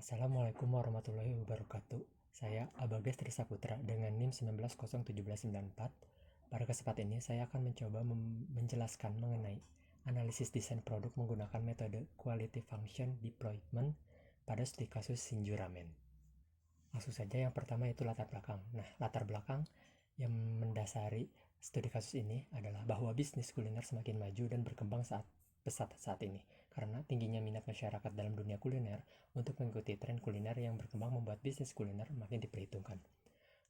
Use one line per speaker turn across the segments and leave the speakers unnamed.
Assalamualaikum warahmatullahi wabarakatuh. Saya Abagas Trisaputra dengan NIM 19011794. Pada kesempatan ini saya akan mencoba menjelaskan mengenai analisis desain produk menggunakan metode Quality Function Deployment pada studi kasus Shinju Ramen. Langsung saja yang pertama itu latar belakang. Nah, latar belakang yang mendasari studi kasus ini adalah bahwa bisnis kuliner semakin maju dan berkembang saat pesat saat ini, karena tingginya minat masyarakat dalam dunia kuliner untuk mengikuti tren kuliner yang berkembang membuat bisnis kuliner makin diperhitungkan.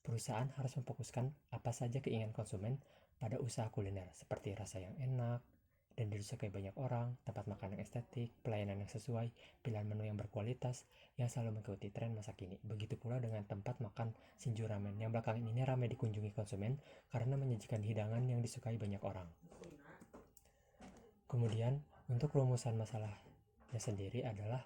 Perusahaan harus memfokuskan apa saja keinginan konsumen pada usaha kuliner, seperti rasa yang enak dan disukai banyak orang, tempat makan yang estetik, pelayanan yang sesuai, pilihan menu yang berkualitas, yang selalu mengikuti tren masa kini. Begitu pula dengan tempat makan Shinju Ramen yang belakangan ini ramai dikunjungi konsumen karena menyajikan hidangan yang disukai banyak orang. Kemudian, untuk rumusan masalahnya sendiri adalah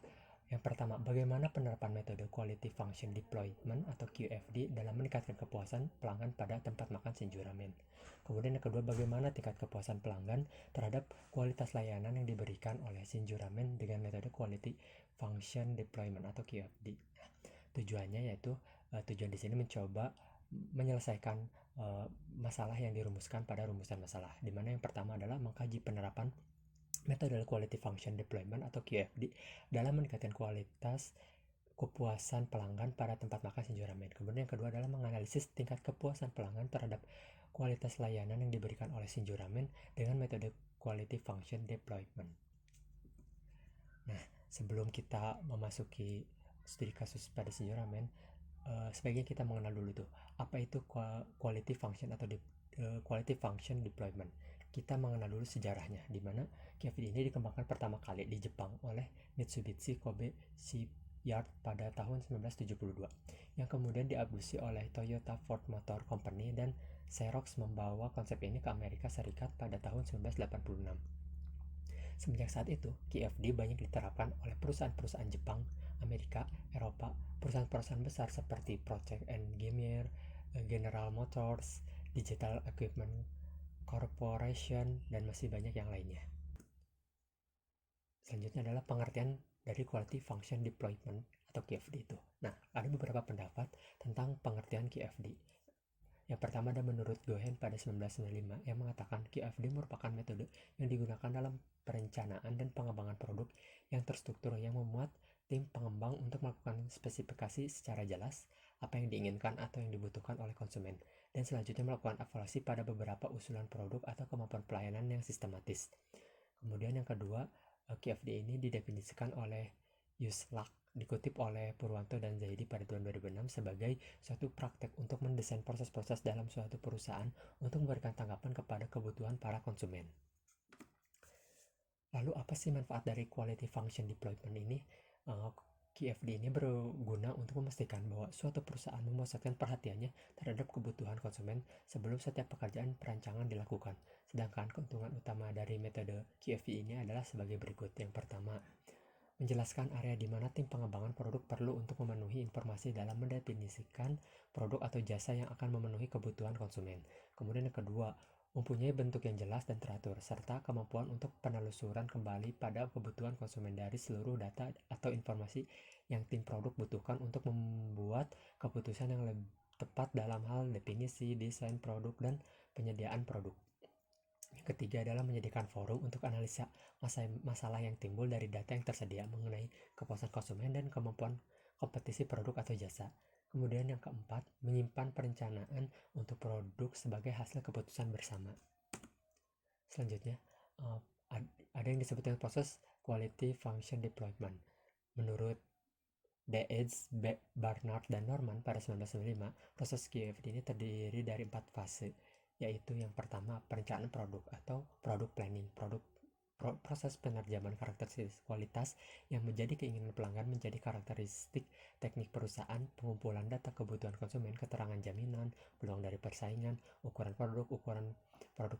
yang pertama, bagaimana penerapan metode Quality Function Deployment atau QFD dalam meningkatkan kepuasan pelanggan pada tempat makan Shinju Ramen. Kemudian yang kedua, bagaimana tingkat kepuasan pelanggan terhadap kualitas layanan yang diberikan oleh Shinju Ramen dengan metode Quality Function Deployment atau QFD. Tujuannya yaitu tujuan di sini mencoba menyelesaikan masalah yang dirumuskan pada rumusan masalah, di mana yang pertama adalah mengkaji penerapan metode Quality Function Deployment atau QFD dalam meningkatkan kualitas kepuasan pelanggan pada tempat makan Shinju Ramen. Kemudian yang kedua adalah menganalisis tingkat kepuasan pelanggan terhadap kualitas layanan yang diberikan oleh Shinju Ramen dengan metode Quality Function Deployment. Nah, sebelum kita memasuki studi kasus pada Shinju Ramen, sebaiknya kita mengenal dulu tuh apa itu Quality Function atau Quality Function Deployment. Kita mengenal dulu sejarahnya, di mana QFD ini dikembangkan pertama kali di Jepang oleh Mitsubishi Kobe Shipyard pada tahun 1972, yang kemudian diadopsi oleh Toyota Ford Motor Company, dan Xerox membawa konsep ini ke Amerika Serikat pada tahun 1986. Semenjak saat itu, QFD banyak diterapkan oleh perusahaan-perusahaan Jepang, Amerika, Eropa, perusahaan-perusahaan besar seperti Procter & Gamble, General Motors, Digital Equipment Corporation, dan masih banyak yang lainnya. Selanjutnya adalah pengertian dari Quality Function Deployment atau QFD itu. Nah, ada beberapa pendapat tentang pengertian QFD. Yang pertama ada menurut Gohen pada 1995 yang mengatakan QFD merupakan metode yang digunakan dalam perencanaan dan pengembangan produk yang terstruktur, yang memuat tim pengembang untuk melakukan spesifikasi secara jelas apa yang diinginkan atau yang dibutuhkan oleh konsumen, dan selanjutnya melakukan evaluasi pada beberapa usulan produk atau kemampuan pelayanan yang sistematis. Kemudian yang kedua, QFD ini didefinisikan oleh Yuslak, dikutip oleh Purwanto dan Zaidi pada tahun 2006 sebagai suatu praktek untuk mendesain proses-proses dalam suatu perusahaan untuk memberikan tanggapan kepada kebutuhan para konsumen. Lalu apa sih manfaat dari Quality Function Deployment ini? QFD ini berguna untuk memastikan bahwa suatu perusahaan memusatkan perhatiannya terhadap kebutuhan konsumen sebelum setiap pekerjaan perancangan dilakukan. Sedangkan keuntungan utama dari metode QFD ini adalah sebagai berikut. Yang pertama, menjelaskan area di mana tim pengembangan produk perlu untuk memenuhi informasi dalam mendefinisikan produk atau jasa yang akan memenuhi kebutuhan konsumen. Kemudian yang kedua, mempunyai bentuk yang jelas dan teratur, serta kemampuan untuk penelusuran kembali pada kebutuhan konsumen dari seluruh data atau informasi yang tim produk butuhkan untuk membuat keputusan yang lebih tepat dalam hal definisi, desain produk, dan penyediaan produk. Yang ketiga adalah menyediakan forum untuk analisa masalah yang timbul dari data yang tersedia mengenai kepuasan konsumen dan kemampuan kompetisi produk atau jasa. Kemudian yang keempat, menyimpan perencanaan untuk produk sebagai hasil keputusan bersama. Selanjutnya, ada yang disebut dengan proses Quality Function Deployment. Menurut D.H. Barnard dan Norman pada 1995, proses QFD ini terdiri dari 4 fase, yaitu yang pertama, perencanaan produk atau product planning. Proses penerjemahan karakteristik kualitas yang menjadi keinginan pelanggan menjadi karakteristik teknik perusahaan, pengumpulan data kebutuhan konsumen, keterangan jaminan, peluang dari persaingan, ukuran produk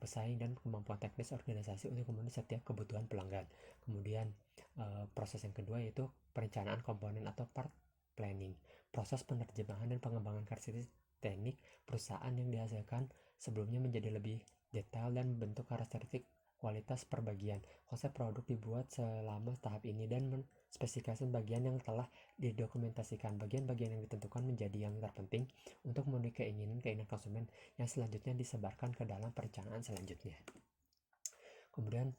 pesaing, dan kemampuan teknis organisasi untuk memenuhi setiap kebutuhan pelanggan. Kemudian proses yang kedua yaitu perencanaan komponen atau part planning. Proses penerjemahan dan pengembangan karakteristik teknik perusahaan yang dihasilkan sebelumnya menjadi lebih detail dan bentuk karakteristik kualitas per bagian. Konsep produk dibuat selama tahap ini dan spesifikasi bagian yang telah didokumentasikan. Bagian-bagian yang ditentukan menjadi yang terpenting untuk memenuhi keinginan konsumen yang selanjutnya disebarkan ke dalam perencanaan selanjutnya. Kemudian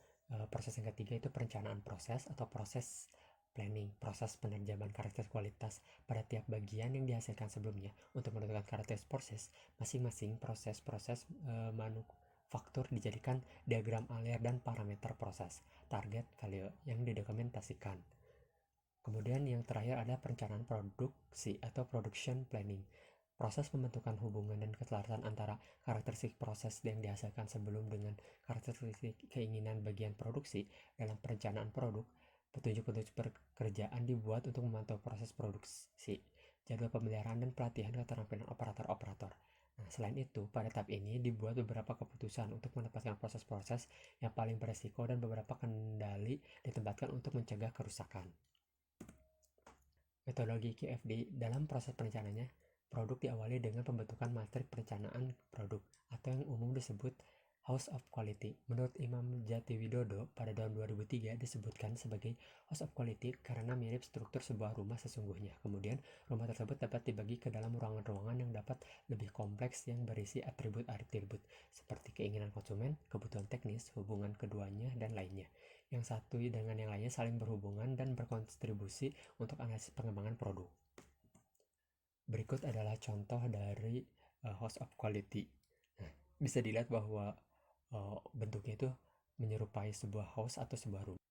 proses yang ketiga itu perencanaan proses atau proses planning, proses penerjemahan karakter kualitas pada tiap bagian yang dihasilkan sebelumnya. Untuk menentukan karakter proses, masing-masing proses-proses manufaktur dijadikan diagram alir dan parameter proses, target value yang didokumentasikan. Kemudian yang terakhir ada perencanaan produksi atau production planning. Proses pembentukan hubungan dan keselarasan antara karakteristik proses yang dihasilkan sebelum dengan karakteristik keinginan bagian produksi dalam perencanaan produk. Petunjuk-petunjuk pekerjaan dibuat untuk memantau proses produksi, jadwal pemeliharaan dan pelatihan keterampilan operator-operator. Nah, selain itu, pada tahap ini dibuat beberapa keputusan untuk menempatkan proses-proses yang paling beresiko dan beberapa kendali ditempatkan untuk mencegah kerusakan. Metodologi QFD dalam proses perencanaannya, produk diawali dengan pembentukan materi perencanaan produk atau yang umum disebut House of Quality. Menurut Imam Jatiwidodo, pada tahun 2003 disebutkan sebagai House of Quality karena mirip struktur sebuah rumah sesungguhnya. Kemudian, rumah tersebut dapat dibagi ke dalam ruangan-ruangan yang dapat lebih kompleks yang berisi atribut-atribut seperti keinginan konsumen, kebutuhan teknis, hubungan keduanya, dan lainnya. Yang satu dengan yang lainnya saling berhubungan dan berkontribusi untuk analisis pengembangan produk. Berikut adalah contoh dari House of Quality. Nah, bisa dilihat bahwa bentuknya itu menyerupai sebuah house atau sebuah rumah,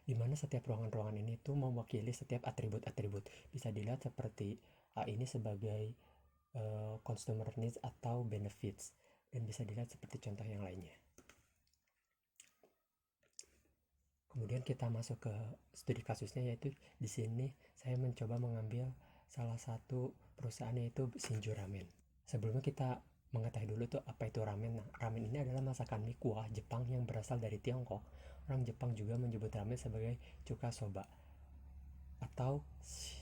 di mana setiap ruangan-ruangan ini tuh mewakili setiap atribut-atribut. Bisa dilihat seperti ini sebagai consumer needs atau benefits, dan bisa dilihat seperti contoh yang lainnya. Kemudian kita masuk ke studi kasusnya, yaitu di sini saya mencoba mengambil salah satu perusahaan yaitu Shinju Ramen. Sebelumnya kita mengetahui dulu tuh apa itu ramen. Nah, ramen ini adalah masakan mie kuah Jepang yang berasal dari Tiongkok. Orang Jepang juga menyebut ramen sebagai chuka soba atau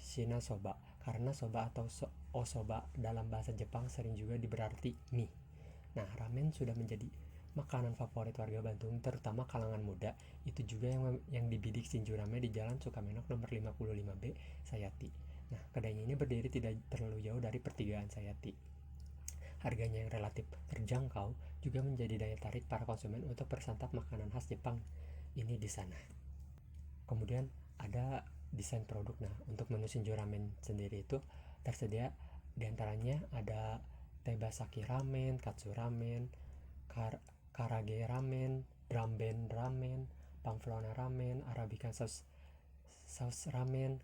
shina soba karena soba atau osoba dalam bahasa Jepang sering juga berarti mie. Nah, ramen sudah menjadi makanan favorit warga Bandung, terutama kalangan muda. Itu juga yang dibidik Shinju Ramen di Jalan Sukamenok nomor 55B, Sayati. Nah, kedainya ini berdiri tidak terlalu jauh dari pertigaan Sayati. Harganya yang relatif terjangkau juga menjadi daya tarik para konsumen untuk bersantap makanan khas Jepang ini di sana. Kemudian ada desain produk. Nah, untuk menu Shinju Ramen sendiri itu tersedia diantaranya ada Tebasaki Ramen, Katsu Ramen, Karage Ramen, Dramben Ramen, Pamplona Ramen, Arabica Sauce Ramen,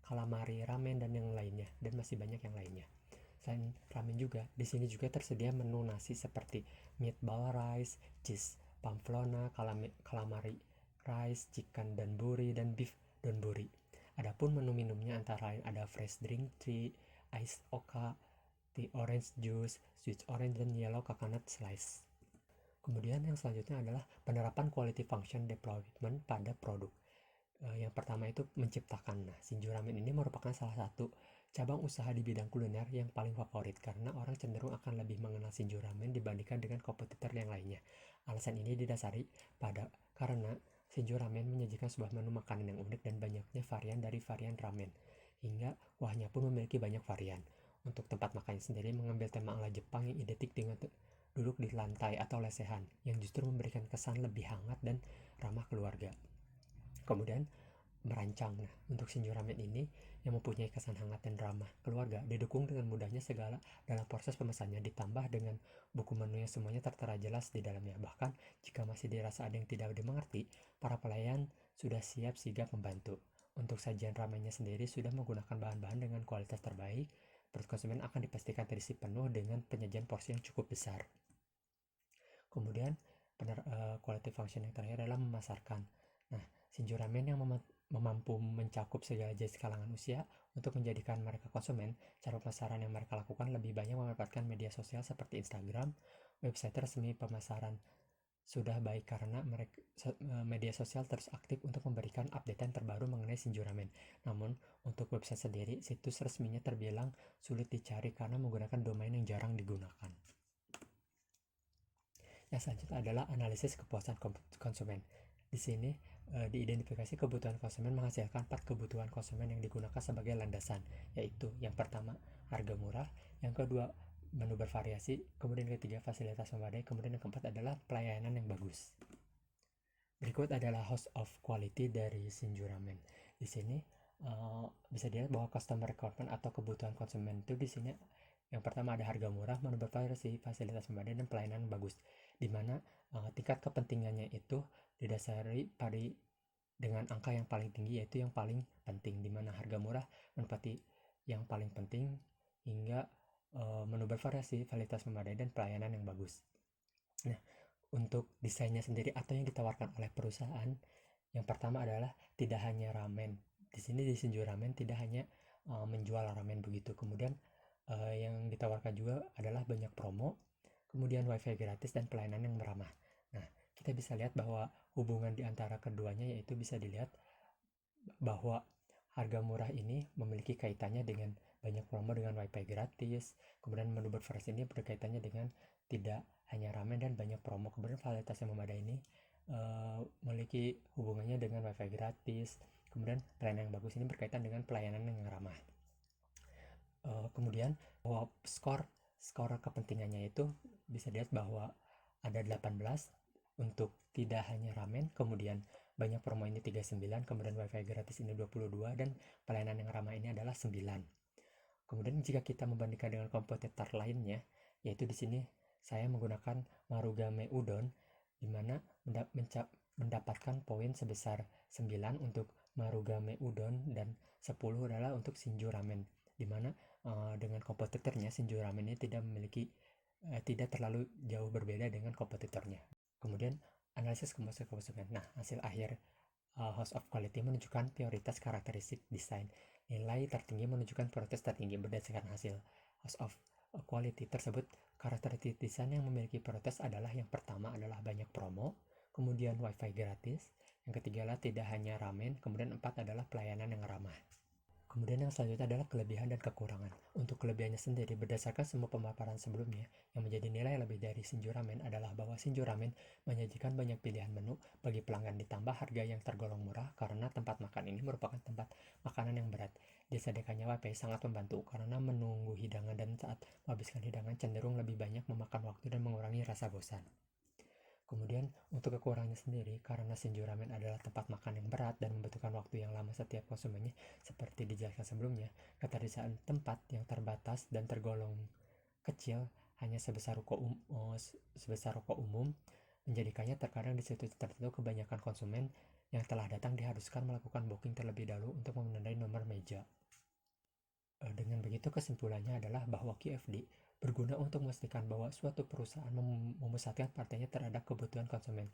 Calamari Ramen, dan yang lainnya, dan masih banyak yang lainnya. Selain ramen juga, di sini juga tersedia menu nasi seperti meatball rice, cheese pamplona, calamari rice, chicken donburi, dan beef donburi. Adapun menu minumnya antara lain ada fresh drink tea, ice oka, tea orange juice, sweet orange, dan yellow coconut slice. Kemudian yang selanjutnya adalah penerapan quality function deployment pada produk. Yang pertama itu menciptakan. Nah, Shinju Ramen ini merupakan salah satu cabang usaha di bidang kuliner yang paling favorit karena orang cenderung akan lebih mengenal Shinju Ramen dibandingkan dengan kompetitor yang lainnya. Alasan ini didasari karena Shinju Ramen menyajikan sebuah menu makanan yang unik dan banyaknya varian dari varian ramen, hingga kuahnya pun memiliki banyak varian. Untuk tempat makannya sendiri mengambil tema ala Jepang yang identik dengan duduk di lantai atau lesehan, yang justru memberikan kesan lebih hangat dan ramah keluarga. Kemudian merancang. Nah, untuk Shinju Ramen ini yang mempunyai kesan hangat dan ramah keluarga didukung dengan mudahnya segala dalam proses pemesannya, ditambah dengan buku menu yang semuanya tertera jelas di dalamnya. Bahkan jika masih dirasa ada yang tidak dimengerti, para pelayan sudah siap sigap membantu. Untuk sajian ramennya sendiri sudah menggunakan bahan-bahan dengan kualitas terbaik. Perut konsumen akan dipastikan terisi penuh dengan penyajian porsi yang cukup besar. Kemudian quality function yang terakhir adalah memasarkan. Nah, Shinju Ramen yang mampu mencakup segala jenis kalangan usia untuk menjadikan mereka konsumen. Cara pemasaran yang mereka lakukan lebih banyak memanfaatkan media sosial seperti Instagram. Website resmi pemasaran sudah baik karena media sosial terus aktif untuk memberikan updatean terbaru mengenai Shinju Ramen. Namun, untuk website sendiri, situs resminya terbilang sulit dicari karena menggunakan domain yang jarang digunakan. Yang selanjutnya adalah analisis kepuasan konsumen. Di sini diidentifikasi kebutuhan konsumen menghasilkan 4 kebutuhan konsumen yang digunakan sebagai landasan, yaitu yang pertama harga murah, yang kedua menu bervariasi, kemudian yang ketiga fasilitas memadai, kemudian yang keempat adalah pelayanan yang bagus. Berikut adalah host of quality dari Shinju Ramen. Di sini bisa dilihat bahwa customer requirement atau kebutuhan konsumen itu di sini yang pertama ada harga murah, menu bervariasi, fasilitas memadai, dan pelayanan bagus. Di mana tingkat kepentingannya itu didasari pada dengan angka yang paling tinggi, yaitu yang paling penting, di mana harga murah menempati yang paling penting hingga menu bervariasi, fasilitas memadai, dan pelayanan yang bagus. Nah, untuk desainnya sendiri atau yang ditawarkan oleh perusahaan, yang pertama adalah tidak hanya ramen. Di sini di Shinju Ramen tidak hanya menjual ramen begitu. Kemudian yang ditawarkan juga adalah banyak promo, kemudian wifi gratis, dan pelayanan yang ramah. Nah, kita bisa lihat bahwa hubungan di antara keduanya yaitu bisa dilihat bahwa harga murah ini memiliki kaitannya dengan banyak promo dengan wifi gratis, kemudian menu bervariasi ini berkaitannya dengan tidak hanya ramen dan banyak promo. Kemudian fasilitas yang memadai ini memiliki hubungannya dengan wifi gratis, kemudian pelayanan yang bagus ini berkaitan dengan pelayanan yang ramah. Kemudian bahwa skor kepentingannya itu bisa dilihat bahwa ada 18 untuk tidak hanya ramen, kemudian banyak promo ini 39, kemudian wifi gratis ini 22, dan pelayanan yang ramah ini adalah 9. Kemudian jika kita membandingkan dengan kompetitor lainnya, yaitu di sini saya menggunakan Marugame Udon, di mana mendapatkan poin sebesar 9 untuk Marugame Udon dan 10 adalah untuk Shinju Ramen, di mana dengan kompetitornya Shinju Ramen ini tidak terlalu jauh berbeda dengan kompetitornya. Kemudian analisis kepuasan konsumen. Nah, hasil akhir host of quality menunjukkan prioritas karakteristik desain. Nilai tertinggi menunjukkan prioritas tertinggi berdasarkan hasil host of quality tersebut. Karakteristik desain yang memiliki prioritas adalah yang pertama adalah banyak promo, kemudian wifi gratis, yang ketiga adalah tidak hanya ramen, kemudian 4 adalah pelayanan yang ramah. Kemudian yang selanjutnya adalah kelebihan dan kekurangan. Untuk kelebihannya sendiri, berdasarkan semua pemaparan sebelumnya, yang menjadi nilai lebih dari Shinju Ramen adalah bahwa Shinju Ramen menyajikan banyak pilihan menu bagi pelanggan, ditambah harga yang tergolong murah karena tempat makan ini merupakan tempat makanan yang berat. Disediakannya wifi sangat membantu karena menunggu hidangan dan saat menghabiskan hidangan cenderung lebih banyak memakan waktu dan mengurangi rasa bosan. Kemudian untuk kekurangannya sendiri, karena Shinju Ramen adalah tempat makan yang berat dan membutuhkan waktu yang lama setiap konsumennya, seperti dijelaskan sebelumnya, ketersediaan tempat yang terbatas dan tergolong kecil hanya sebesar ruko umum, menjadikannya terkadang di situ tertentu kebanyakan konsumen yang telah datang diharuskan melakukan booking terlebih dahulu untuk menandai nomor meja. Dengan begitu kesimpulannya adalah bahwa QFD berguna untuk memastikan bahwa suatu perusahaan memusatkan perhatiannya terhadap kebutuhan konsumen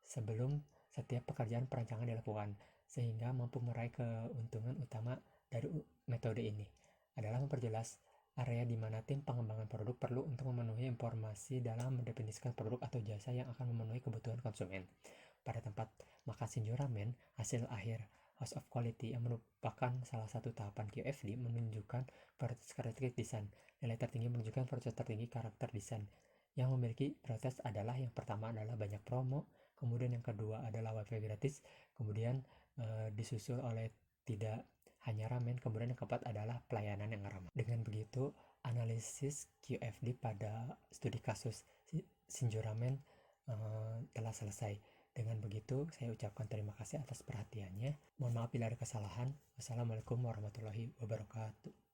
sebelum setiap pekerjaan perancangan dilakukan, sehingga mampu meraih keuntungan utama dari metode ini adalah memperjelas area di mana tim pengembangan produk perlu untuk memenuhi informasi dalam mendefinisikan produk atau jasa yang akan memenuhi kebutuhan konsumen. Pada tempat makan Shinju Ramen, hasil akhir House of Quality yang merupakan salah satu tahapan QFD menunjukkan prioritas karakteristik desain. Nilai tertinggi menunjukkan prioritas tertinggi karakter desain. Yang memiliki prioritas adalah yang pertama adalah banyak promo, kemudian yang kedua adalah wifi gratis, kemudian disusul oleh tidak hanya ramen, kemudian yang keempat adalah pelayanan yang ramah. Dengan begitu, analisis QFD pada studi kasus Shinju Ramen telah selesai. Dengan begitu, saya ucapkan terima kasih atas perhatiannya. Mohon maaf bila ada kesalahan. Wassalamualaikum warahmatullahi wabarakatuh.